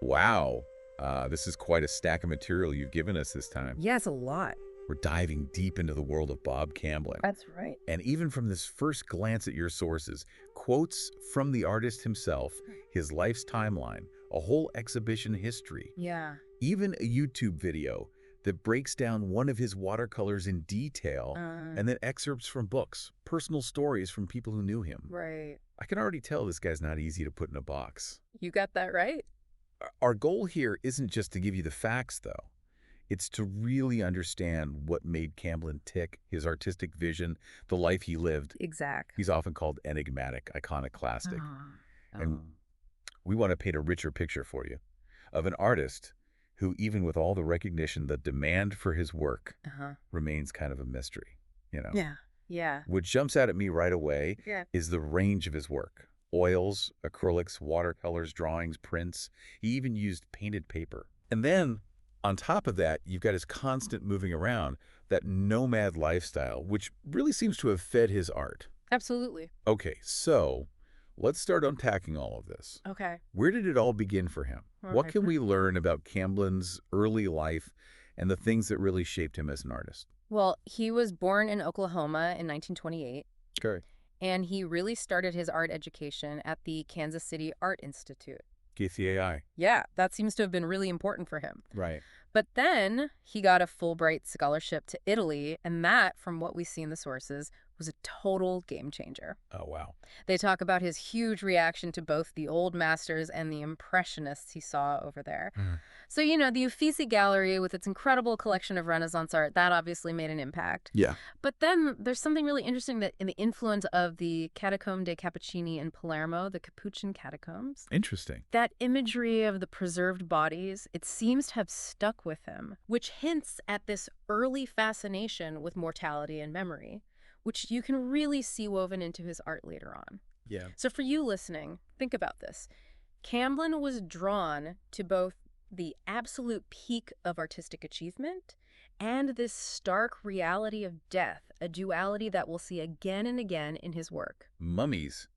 Wow. This is quite a stack of material you've given us this time. Yes, a lot. We're diving deep into the world of Bob Camblin. That's right. And even from this first glance at your sources, quotes from the artist himself, his life's timeline, a whole exhibition history, Yeah. even a YouTube video that breaks down one of his watercolors in detail, and then excerpts from books, personal stories from people who knew him. Right. I can already tell this guy's not easy to put in a box. You got that right. Our goal here isn't just to give you the facts, though. It's to really understand what made Camblin tick, his artistic vision, the life he lived. Exact. He's often called enigmatic, iconoclastic. Ah. And we want to paint a richer picture for you of an artist who, even with all the recognition, the demand for his work remains kind of a mystery, you know? Yeah. Yeah. What jumps out at me right away Yeah. is the range of his work. Oils, acrylics, watercolors, drawings, prints. He even used painted paper. And then, on top of that, you've got his constant moving around, that nomad lifestyle, which really seems to have fed his art. Absolutely. Okay, so let's start unpacking all of this. Okay. Where did it all begin for him? What Right. can we learn about Camblin's early life and the things that really shaped him as an artist? Well, he was born in Oklahoma in 1928, Okay. and he really started his art education at the Kansas City Art Institute. KCAI. Yeah, that seems to have been really important for him. Right. But then he got a Fulbright scholarship to Italy, and that, from what we see in the sources, was a total game changer. Oh, wow. They talk about his huge reaction to both the old masters and the impressionists he saw over there. So, the Uffizi Gallery, with its incredible collection of Renaissance art, that obviously made an impact. Yeah. But then there's something really interesting that in the influence of the Catacombe dei Cappuccini in Palermo, the Capuchin catacombs, Interesting. that imagery of the preserved bodies, it seems to have stuck with him, which hints at this early fascination with mortality and memory, which you can really see woven into his art later on. Yeah. So for you listening, think about this. Camblin was drawn to both the absolute peak of artistic achievement and this stark reality of death, a duality that we'll see again and again in his work. Mummies.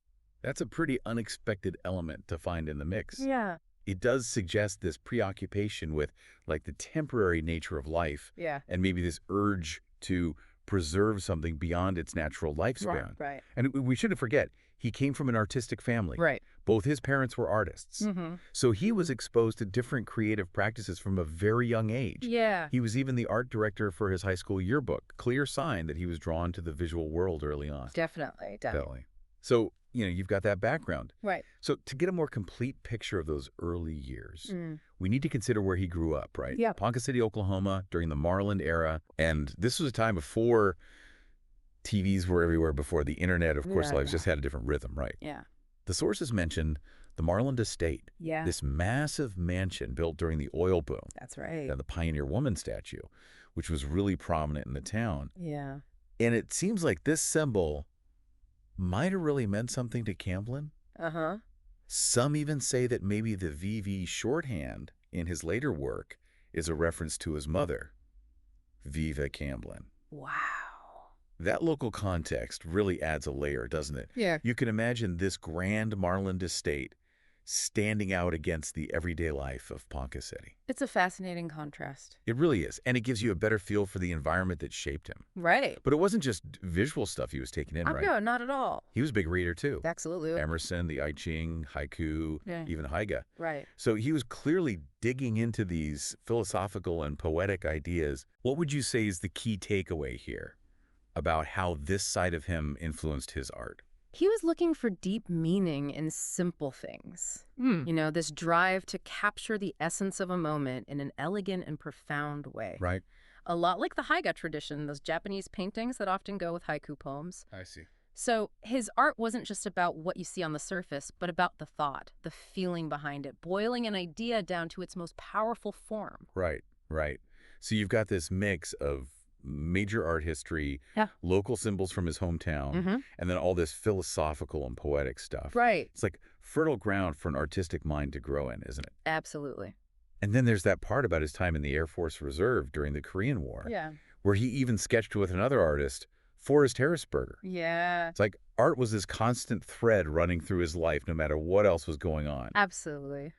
That's a pretty unexpected element to find in the mix. Yeah. It does suggest this preoccupation with, like, the temporary nature of life, Yeah. and maybe this urge to preserve something beyond its natural lifespan. Right. And we shouldn't forget, he came from an artistic family. Right. Both his parents were artists. So he was exposed to different creative practices from a very young age. Yeah. He was even the art director for his high school yearbook. Clear sign that he was drawn to the visual world early on. Definitely. Definitely. So, you've got that background. Right. So to get a more complete picture of those early years, we need to consider where he grew up, right? Yeah. Ponca City, Oklahoma, during the Marland era. And this was a time before TVs were everywhere, before the internet. Of course, lives just had a different rhythm, right? Yeah. The sources mentioned the Marland Estate, Yeah. this massive mansion built during the oil boom, That's right. and the Pioneer Woman statue, which was really prominent in the town. Yeah. And it seems like this symbol might have really meant something to Camblin. Uh-huh. Some even say that maybe the VV shorthand in his later work is a reference to his mother, Viva Camblin. Wow. That local context really adds a layer, doesn't it? Yeah. You can imagine this grand Marland estate standing out against the everyday life of Ponca City. It's a fascinating contrast. It really is, and it gives you a better feel for the environment that shaped him. Right. But it wasn't just visual stuff he was taking in, right? No, not at all. He was a big reader, too. Absolutely. Emerson, the I Ching, haiku, even haiga. Right. So he was clearly digging into these philosophical and poetic ideas. What would you say is the key takeaway here about how this side of him influenced his art? He was looking for deep meaning in simple things. This drive to capture the essence of a moment in an elegant and profound way. Right. A lot like the haiga tradition, those Japanese paintings that often go with haiku poems. I see. So his art wasn't just about what you see on the surface, but about the thought, the feeling behind it, boiling an idea down to its most powerful form. Right, right. So you've got this mix of major art history, local symbols from his hometown, and then all this philosophical and poetic stuff. Right. It's like fertile ground for an artistic mind to grow in, isn't it? Absolutely. And then there's that part about his time in the Air Force Reserve during the Korean War, where he even sketched with another artist, Forrest Harrisberger. Yeah. It's like art was this constant thread running through his life no matter what else was going on. Absolutely.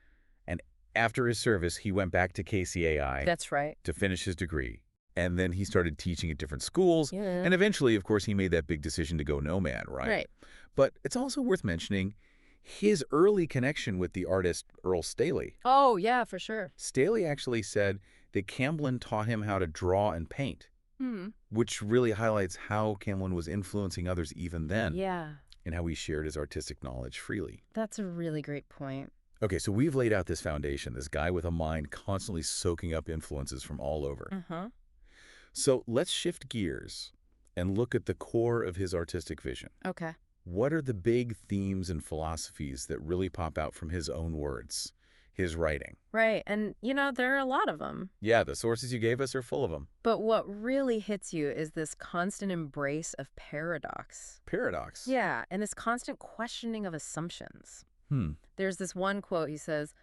And After his service, he went back to KCAI That's right. to finish his degree. And then he started teaching at different schools. Yeah. And eventually, of course, he made that big decision to go nomad, right? Right. But it's also worth mentioning his early connection with the artist Earl Staley. Oh, yeah, for sure. Staley actually said that Camblin taught him how to draw and paint, which really highlights how Camblin was influencing others even then, Yeah, and how he shared his artistic knowledge freely. that's a really great point. Okay, so we've laid out this foundation, this guy with a mind constantly soaking up influences from all over. Uh-huh. So let's shift gears and look at the core of his artistic vision. Okay. What are the big themes and philosophies that really pop out from his own words, his writing? Right, and there are a lot of them. Yeah, the sources you gave us are full of them. But what really hits you is this constant embrace of paradox. Paradox. Yeah, and this constant questioning of assumptions. Hmm. There's this one quote, he says,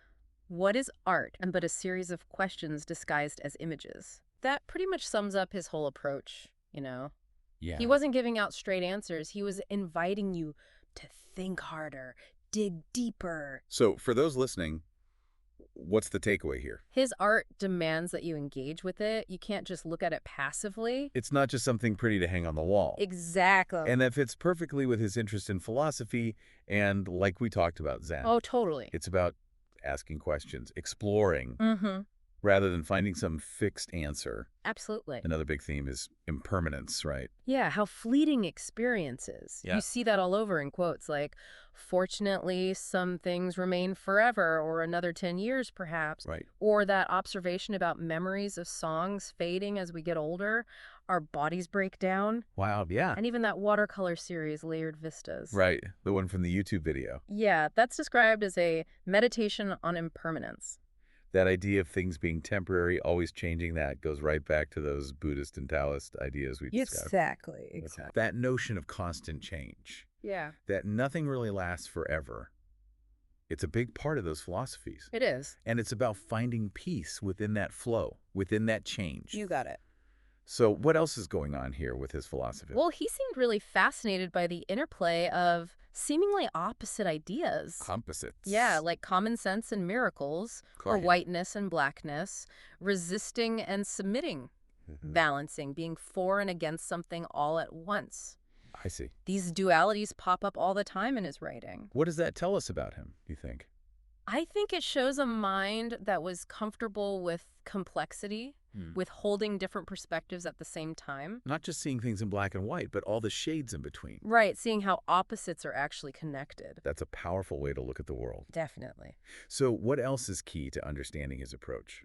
"What is art and but a series of questions disguised as images?" That pretty much sums up his whole approach, Yeah. He wasn't giving out straight answers. He was inviting you to think harder, dig deeper. So for those listening, what's the takeaway here? His art demands that you engage with it. You can't just look at it passively. It's not just something pretty to hang on the wall. Exactly. And that fits perfectly with his interest in philosophy and, like we talked about, Zen. Oh, totally. It's about asking questions, exploring, Mm-hmm. rather than finding some fixed answer. Absolutely. Another big theme is impermanence, right? Yeah, how fleeting experiences. Yeah. You see that all over in quotes like, "Fortunately, some things remain forever," or "another 10 years, perhaps." Right. Or that observation about memories of songs fading as we get older, our bodies break down. Wow, yeah. And even that watercolor series, Layered Vistas. Right, the one from the YouTube video. Yeah, that's described as a meditation on impermanence. That idea of things being temporary, always changing, that goes right back to those Buddhist and Taoist ideas we discussed. Exactly. That notion of constant change, Yeah, that nothing really lasts forever, it's a big part of those philosophies. it is. And it's about finding peace within that flow, within that change. You got it. So what else is going on here with his philosophy? Well, he seemed really fascinated by the interplay of seemingly opposite ideas. Opposites. Yeah, like common sense and miracles, or Quiet. whiteness and blackness, resisting and submitting, balancing, being for and against something all at once. I see. These dualities pop up all the time in his writing. What does that tell us about him, do you think? I think it shows a mind that was comfortable with complexity, with holding different perspectives at the same time. Not just seeing things in black and white, but all the shades in between. Right, seeing how opposites are actually connected. That's a powerful way to look at the world. Definitely. So what else is key to understanding his approach?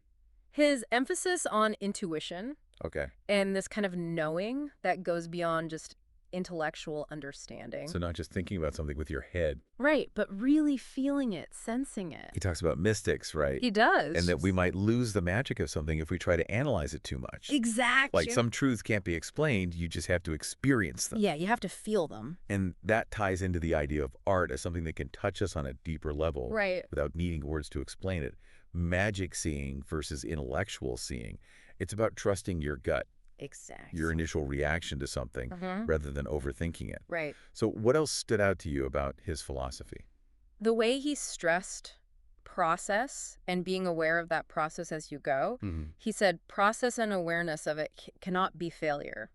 His emphasis on intuition Okay. and this kind of knowing that goes beyond just intellectual understanding. So not just thinking about something with your head. Right, but really feeling it, sensing it. He talks about mystics, right? He does. And that we might lose the magic of something if we try to analyze it too much. Exactly. Like some truths can't be explained, you just have to experience them. Yeah, you have to feel them. And that ties into the idea of art as something that can touch us on a deeper level Right. without needing words to explain it. Magic seeing versus intellectual seeing. It's about trusting your gut, Exactly. your initial reaction to something, rather than overthinking it. Right. So what else stood out to you about his philosophy? The way he stressed process and being aware of that process as you go, he said process and awareness of it cannot be failure.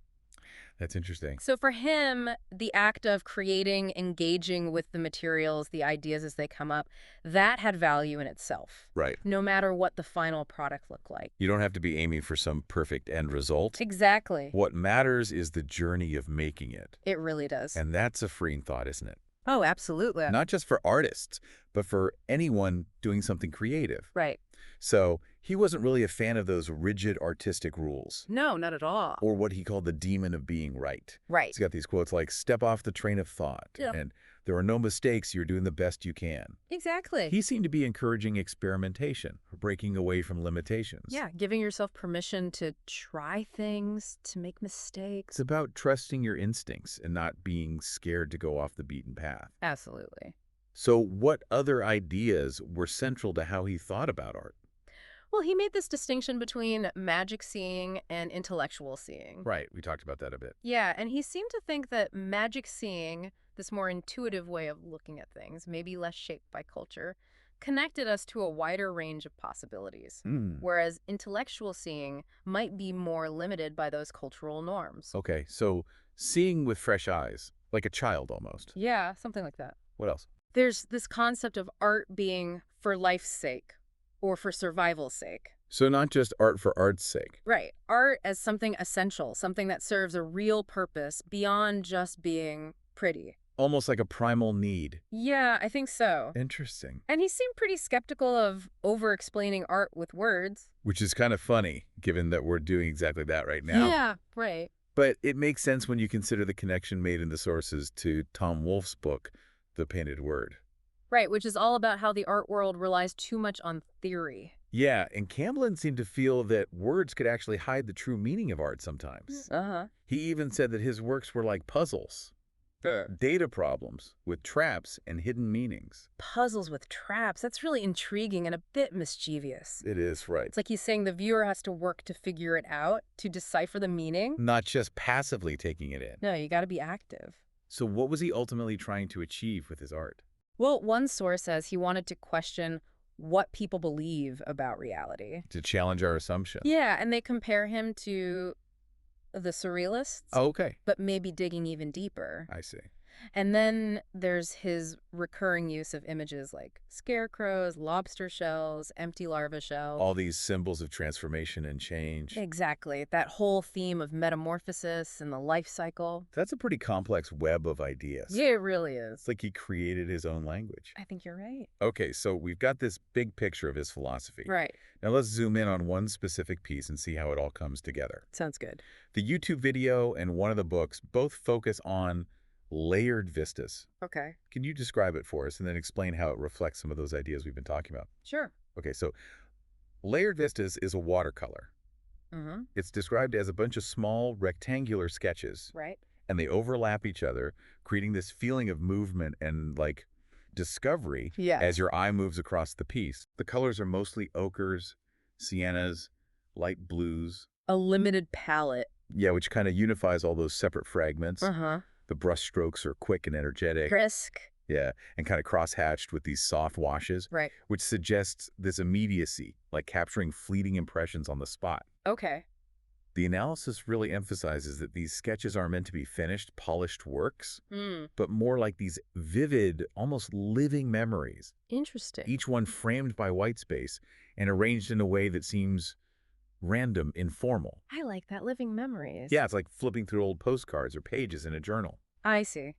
That's interesting. So for him, the act of creating, engaging with the materials, the ideas as they come up, that had value in itself. Right. No matter what the final product looked like. You don't have to be aiming for some perfect end result. Exactly. What matters is the journey of making it. It really does. And that's a freeing thought, isn't it? Oh, absolutely. Not just for artists, but for anyone doing something creative. Right. So he wasn't really a fan of those rigid artistic rules, No, not at all. or what he called the demon of being right. Right. He's got these quotes like, step off the train of thought, Yeah. and there are no mistakes, you're doing the best you can. Exactly. He seemed to be encouraging experimentation, breaking away from limitations. Yeah, giving yourself permission to try things, to make mistakes. It's about trusting your instincts and not being scared to go off the beaten path. Absolutely. So what other ideas were central to how he thought about art? Well, he made this distinction between magic seeing and intellectual seeing. Right, we talked about that a bit. Yeah, and he seemed to think that magic seeing, this more intuitive way of looking at things, maybe less shaped by culture, connected us to a wider range of possibilities, whereas intellectual seeing might be more limited by those cultural norms. Okay, so seeing with fresh eyes, like a child almost. Yeah, something like that. What else? There's this concept of art being for life's sake or for survival's sake. So not just art for art's sake. Right. Art as something essential, something that serves a real purpose beyond just being pretty. Almost like a primal need. Yeah, I think so. Interesting. And he seemed pretty skeptical of over-explaining art with words. Which is kind of funny, given that we're doing exactly that right now. Yeah, right. But it makes sense when you consider the connection made in the sources to Tom Wolfe's book, The Painted Word. Right, which is all about how the art world relies too much on theory. Yeah, and Camblin seemed to feel that words could actually hide the true meaning of art sometimes. Uh-huh. He even said that his works were like puzzles. Data problems with traps and hidden meanings. Puzzles with traps. That's really intriguing and a bit mischievous. It is, right. It's like he's saying the viewer has to work to figure it out, to decipher the meaning. Not just passively taking it in. No, you got to be active. So what was he ultimately trying to achieve with his art? Well, one source says he wanted to question what people believe about reality. To challenge our assumption. Yeah, and they compare him to the surrealists, Oh, okay. but maybe digging even deeper. I see. And then there's his recurring use of images like scarecrows, lobster shells, empty larva shells. All these symbols of transformation and change. Exactly. That whole theme of metamorphosis and the life cycle. That's a pretty complex web of ideas. Yeah, it really is. It's like he created his own language. I think you're right. Okay, so we've got this big picture of his philosophy. Right. Now let's zoom in on one specific piece and see how it all comes together. Sounds good. The YouTube video and one of the books both focus on layered vistas. Okay. Can you describe it for us and then explain how it reflects some of those ideas we've been talking about? Sure. Okay, so layered vistas is a watercolor. Mm-hmm. It's described as a bunch of small rectangular sketches, Right. and they overlap each other, creating this feeling of movement and like discovery Yes. as your eye moves across the piece. The colors are mostly ochres, siennas, light blues. A limited palette. Yeah, which kind of unifies all those separate fragments. Uh-huh. The brush strokes are quick and energetic. Brisk. Yeah, and kind of cross-hatched with these soft washes, Right. which suggests this immediacy, like capturing fleeting impressions on the spot. Okay. The analysis really emphasizes that these sketches aren't meant to be finished, polished works, but more like these vivid, almost living memories, Interesting. each one framed by white space and arranged in a way that seems random, informal. I like that, living memories. Yeah, it's like flipping through old postcards or pages in a journal. I see.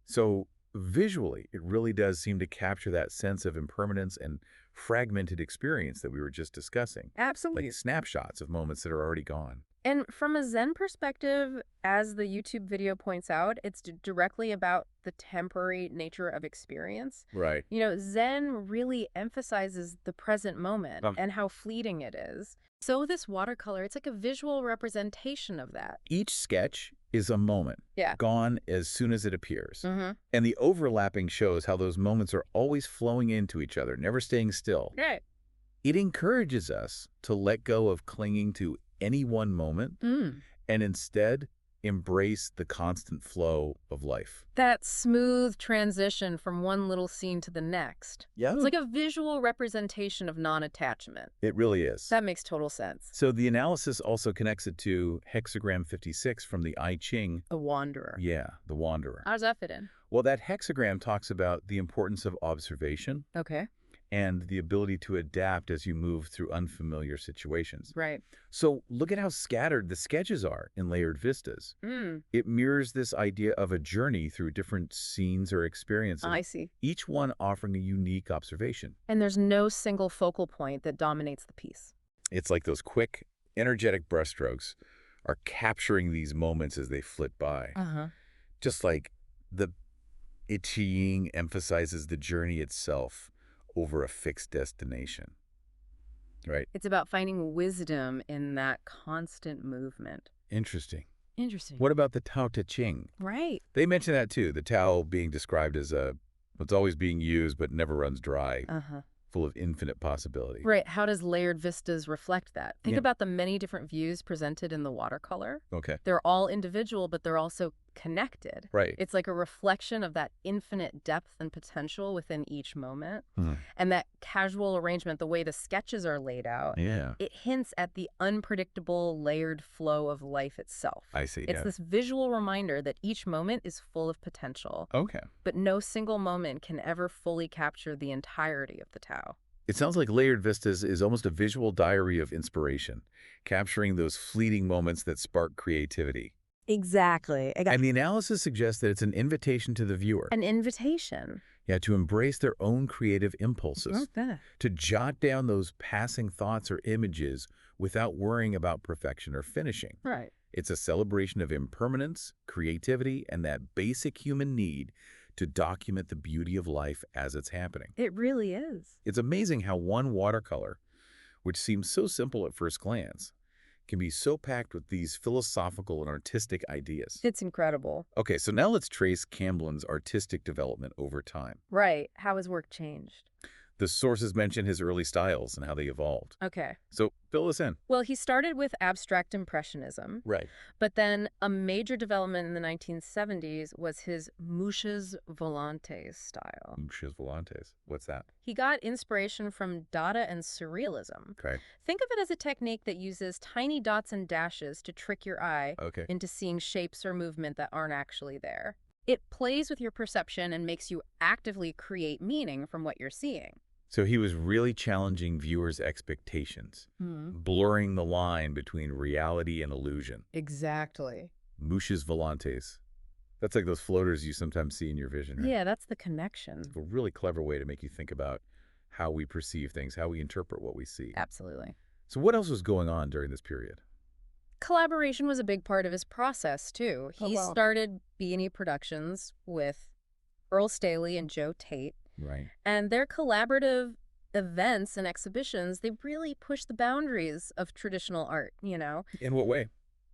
So visually, it really does seem to capture that sense of impermanence and fragmented experience that we were just discussing. Absolutely. Like snapshots of moments that are already gone. And from a Zen perspective, as the YouTube video points out, it's directly about the temporary nature of experience. Right. You know, Zen really emphasizes the present moment and how fleeting it is. So this watercolor, it's like a visual representation of that. Each sketch is a moment, Yeah. gone as soon as it appears. Mm-hmm. And the overlapping shows how those moments are always flowing into each other, never staying still. Right. It encourages us to let go of clinging to any one moment and instead embrace the constant flow of life. That smooth transition from one little scene to the next. Yeah. It's like a visual representation of non-attachment. It really is. That makes total sense. So the analysis also connects it to hexagram 56 from the I Ching. A wanderer. Yeah, the wanderer. How does that fit in? Well, that hexagram talks about the importance of observation Okay. and the ability to adapt as you move through unfamiliar situations. Right. So look at how scattered the sketches are in layered vistas. It mirrors this idea of a journey through different scenes or experiences, I see. each one offering a unique observation. And there's no single focal point that dominates the piece. It's like those quick, energetic brushstrokes are capturing these moments as they flit by. Uh-huh. Just like the I Ching emphasizes the journey itself over a fixed destination, right? It's about finding wisdom in that constant movement. Interesting. Interesting. What about the Tao Te Ching? Right. They mention that too, the Tao being described as it's always being used but never runs dry, Uh-huh. full of infinite possibility. Right. How does layered vistas reflect that? Think Yeah. about the many different views presented in the watercolor. Okay. They're all individual, but they're also connected. Right. It's like a reflection of that infinite depth and potential within each moment. Hmm. And that casual arrangement, the way the sketches are laid out, Yeah, it hints at the unpredictable, layered flow of life itself. I see. It's Yeah. this visual reminder that each moment is full of potential, Okay. but no single moment can ever fully capture the entirety of the Tao. It sounds like Layered Vistas is almost a visual diary of inspiration, capturing those fleeting moments that spark creativity. Exactly. And the analysis suggests that it's an invitation to the viewer, An invitation. yeah, to embrace their own creative impulses, Like that. to jot down those passing thoughts or images without worrying about perfection or finishing. Right. It's a celebration of impermanence, creativity, and that basic human need to document the beauty of life as it's happening. It really is. It's amazing how one watercolor, which seems so simple at first glance, can be so packed with these philosophical and artistic ideas. It's incredible. Okay, so now let's trace Camblin's artistic development over time. Right. How his work changed. The sources mention his early styles and how they evolved. Okay. So fill us in. Well, he started with abstract impressionism, Right. but then a major development in the 1970s was his Mouches Volantes style. Muchas volantes. What's that? He got inspiration from Dada and surrealism. Okay. Think of it as a technique that uses tiny dots and dashes to trick your eye Okay. into seeing shapes or movement that aren't actually there. It plays with your perception and makes you actively create meaning from what you're seeing. So he was really challenging viewers' expectations, blurring the line between reality and illusion. Exactly. Muchas volantes. That's like those floaters you sometimes see in your vision, right? Yeah, that's the connection. A really clever way to make you think about how we perceive things, how we interpret what we see. Absolutely. So what else was going on during this period? Collaboration was a big part of his process, too. Oh, He wow. started B&E Productions with Earl Staley and Joe Tate, Right. and their collaborative events and exhibitions, they really pushed the boundaries of traditional art, you know? In what way?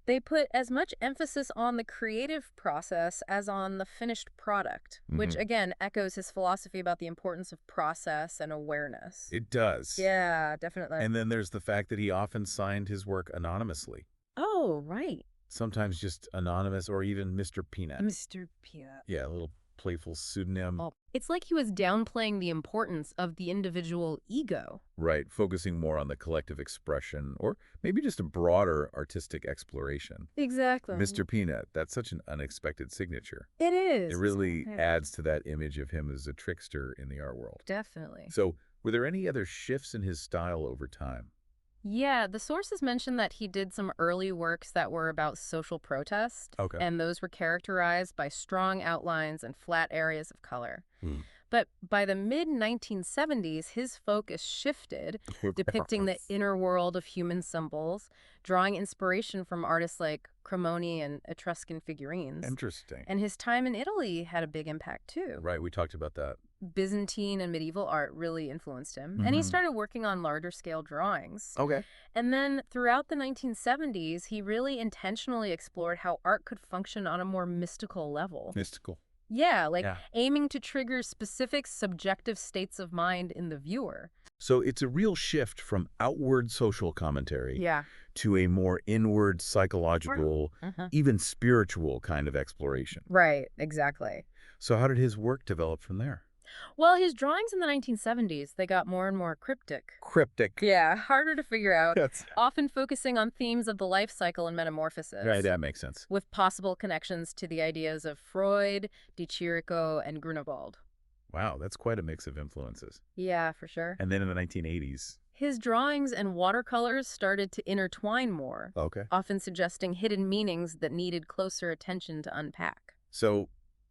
They put as much emphasis on the creative process as on the finished product, which Mhm. again echoes his philosophy about the importance of process and awareness. It does. Yeah, definitely. And then there's the fact that he often signed his work anonymously. Oh, right. Sometimes just anonymous or even Mr. Peanut. Mr. Peanut. Yeah, a little playful pseudonym. Oh. It's like he was downplaying the importance of the individual ego. Right, focusing more on the collective expression or maybe just a broader artistic exploration. Exactly. Mr. Peanut, that's such an unexpected signature. It is. It really Yeah. adds to that image of him as a trickster in the art world. Definitely. So, were there any other shifts in his style over time? Yeah, the sources mention that he did some early works that were about social protest, Okay. and those were characterized by strong outlines and flat areas of color. Hmm. But by the mid-1970s, his focus shifted, depicting the inner world of human symbols, drawing inspiration from artists like Cremoni and Etruscan figurines. Interesting. And his time in Italy had a big impact, too. Right, we talked about that. Byzantine and medieval art really influenced him, and he Mhm. started working on larger scale drawings. Okay. And then throughout the 1970s, he really intentionally explored how art could function on a more mystical level. Mystical. Yeah, like Yeah. aiming to trigger specific subjective states of mind in the viewer. So it's a real shift from outward social commentary Yeah. to a more inward psychological, even spiritual kind of exploration. Right, exactly. So how did his work develop from there? Well, his drawings in the 1970s, they got more and more cryptic. Cryptic. Yeah, harder to figure out, That's often focusing on themes of the life cycle and metamorphosis. right, that makes sense. With possible connections to the ideas of Freud, Di Chirico, and Grunewald. Wow, that's quite a mix of influences. Yeah, for sure. And then in the 1980s. His drawings and watercolors started to intertwine more, Okay. often suggesting hidden meanings that needed closer attention to unpack. So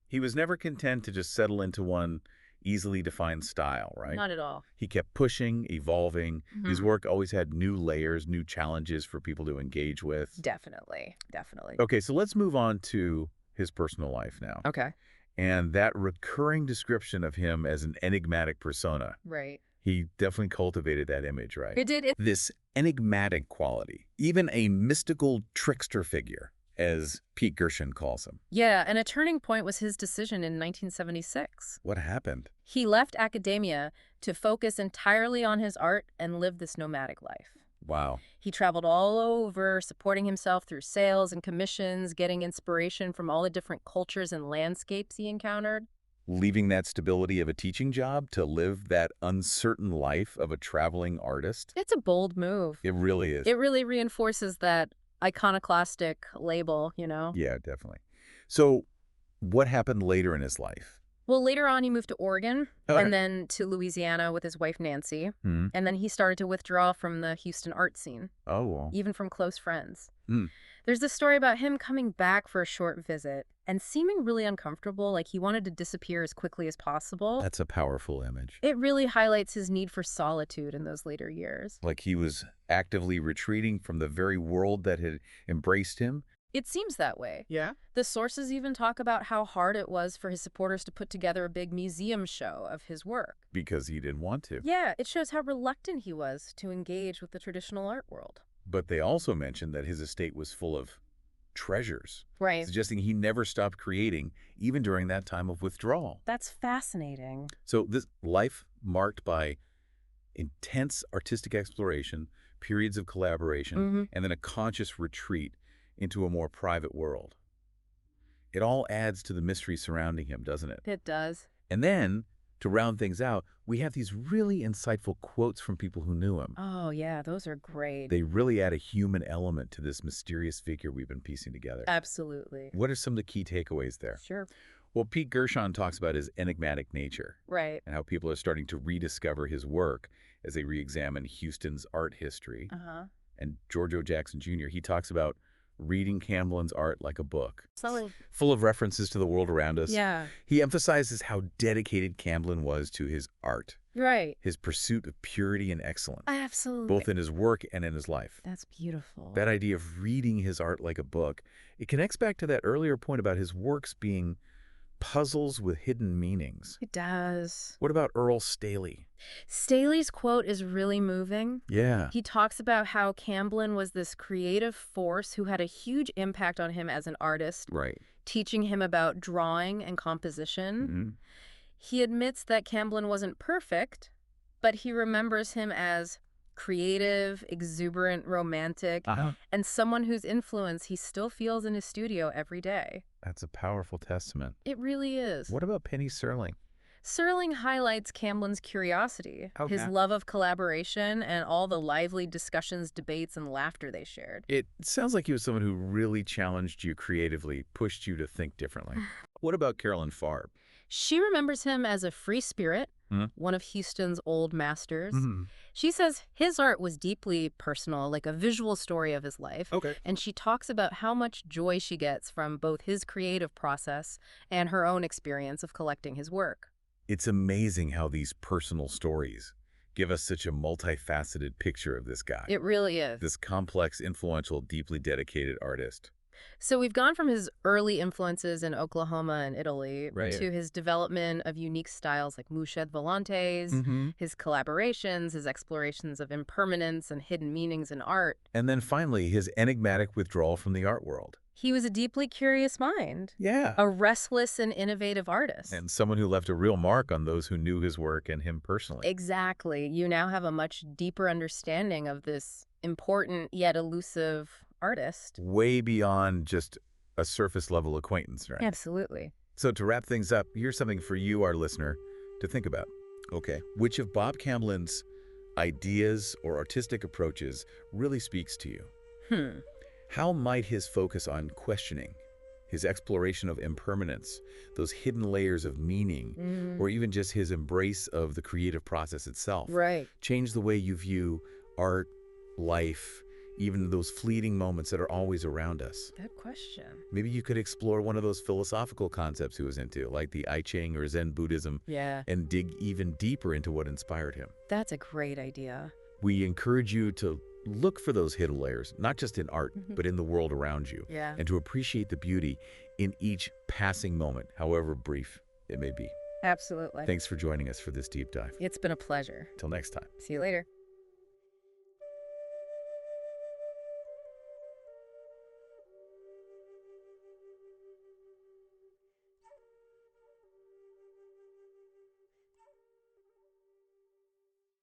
he was never content to just settle into one easily defined style, right? Not at all. He kept pushing, evolving. His Mhm. work always had new layers, new challenges for people to engage with. Definitely, definitely. Okay, so let's move on to his personal life now. Okay. And that recurring description of him as an enigmatic persona. Right. He definitely cultivated that image, right? It did. This enigmatic quality, even a mystical trickster figure, as Pete Gershon calls him. Yeah, and a turning point was his decision in 1976. What happened? He left academia to focus entirely on his art and live this nomadic life. Wow. He traveled all over, supporting himself through sales and commissions, getting inspiration from all the different cultures and landscapes he encountered. Leaving that stability of a teaching job to live that uncertain life of a traveling artist? It's a bold move. It really is. It really reinforces that iconoclastic label, you know? Yeah, definitely. So what happened later in his life? Well, later on, he moved to Oregon Okay. and then to Louisiana with his wife, Nancy. Hmm. And then he started to withdraw from the Houston art scene, Oh, well. even from close friends. Hmm. There's this story about him coming back for a short visit and seeming really uncomfortable, like he wanted to disappear as quickly as possible. That's a powerful image. It really highlights his need for solitude in those later years. Like he was actively retreating from the very world that had embraced him. It seems that way. Yeah. The sources even talk about how hard it was for his supporters to put together a big museum show of his work. Because he didn't want to. Yeah, it shows how reluctant he was to engage with the traditional art world. But they also mentioned that his estate was full of treasures, Right. suggesting he never stopped creating, even during that time of withdrawal. That's fascinating. So this life marked by intense artistic exploration, periods of collaboration, and then a conscious retreat into a more private world. It all adds to the mystery surrounding him, doesn't it? It does. And then, to round things out, we have these really insightful quotes from people who knew him. Oh, yeah, those are great. They really add a human element to this mysterious figure we've been piecing together. Absolutely. What are some of the key takeaways there? Sure. Well, Pete Gershon talks about his enigmatic nature Right. and how people are starting to rediscover his work as they re-examine Houston's art history. Uh-huh. And George O. Jackson Jr., he talks about reading Camblin's art like a book, So, full of references to the world around us. yeah. He emphasizes how dedicated Camblin was to his art, Right. his pursuit of purity and excellence, Absolutely. both in his work and in his life. That's beautiful. That idea of reading his art like a book, it connects back to that earlier point about his works being puzzles with hidden meanings. It does. What about Earl Staley? Staley's quote is really moving. Yeah. He talks about how Camblin was this creative force who had a huge impact on him as an artist, Right. teaching him about drawing and composition. Hmm. He admits that Camblin wasn't perfect, but he remembers him as creative, exuberant, romantic, and someone whose influence he still feels in his studio every day. That's a powerful testament. It really is. What about Penny Serling? Serling highlights Camblin's curiosity, his love of collaboration, and all the lively discussions, debates, and laughter they shared. It sounds like he was someone who really challenged you creatively, pushed you to think differently. What about Carolyn Farb? She remembers him as a free spirit, Hmm? one of Houston's old masters. Mm-hmm. She says his art was deeply personal, like a visual story of his life. Okay. And she talks about how much joy she gets from both his creative process and her own experience of collecting his work. It's amazing how these personal stories give us such a multifaceted picture of this guy. It really is. This complex, influential, deeply dedicated artist. So we've gone from his early influences in Oklahoma and Italy Right. to his development of unique styles like Mouched Volantes, Mm-hmm. his collaborations, his explorations of impermanence and hidden meanings in art. And then finally, his enigmatic withdrawal from the art world. He was a deeply curious mind, Yeah. a restless and innovative artist. And someone who left a real mark on those who knew his work and him personally. Exactly. You now have a much deeper understanding of this important yet elusive artist. Way beyond just a surface level acquaintance, right? Absolutely. So to wrap things up, here's something for you, our listener, to think about. Okay. Which of Bob Camblin's ideas or artistic approaches really speaks to you? How might his focus on questioning, his exploration of impermanence, those hidden layers of meaning, or even just his embrace of the creative process itself, Right. change the way you view art, life, even those fleeting moments that are always around us? Good question. Maybe you could explore one of those philosophical concepts he was into, like the I Ching or Zen Buddhism, Yeah, and dig even deeper into what inspired him. that's a great idea. We encourage you to look for those hidden layers, not just in art, but in the world around you, Yeah. and to appreciate the beauty in each passing moment, however brief it may be. Absolutely. Thanks for joining us for this deep dive. It's been a pleasure. Till next time. See you later.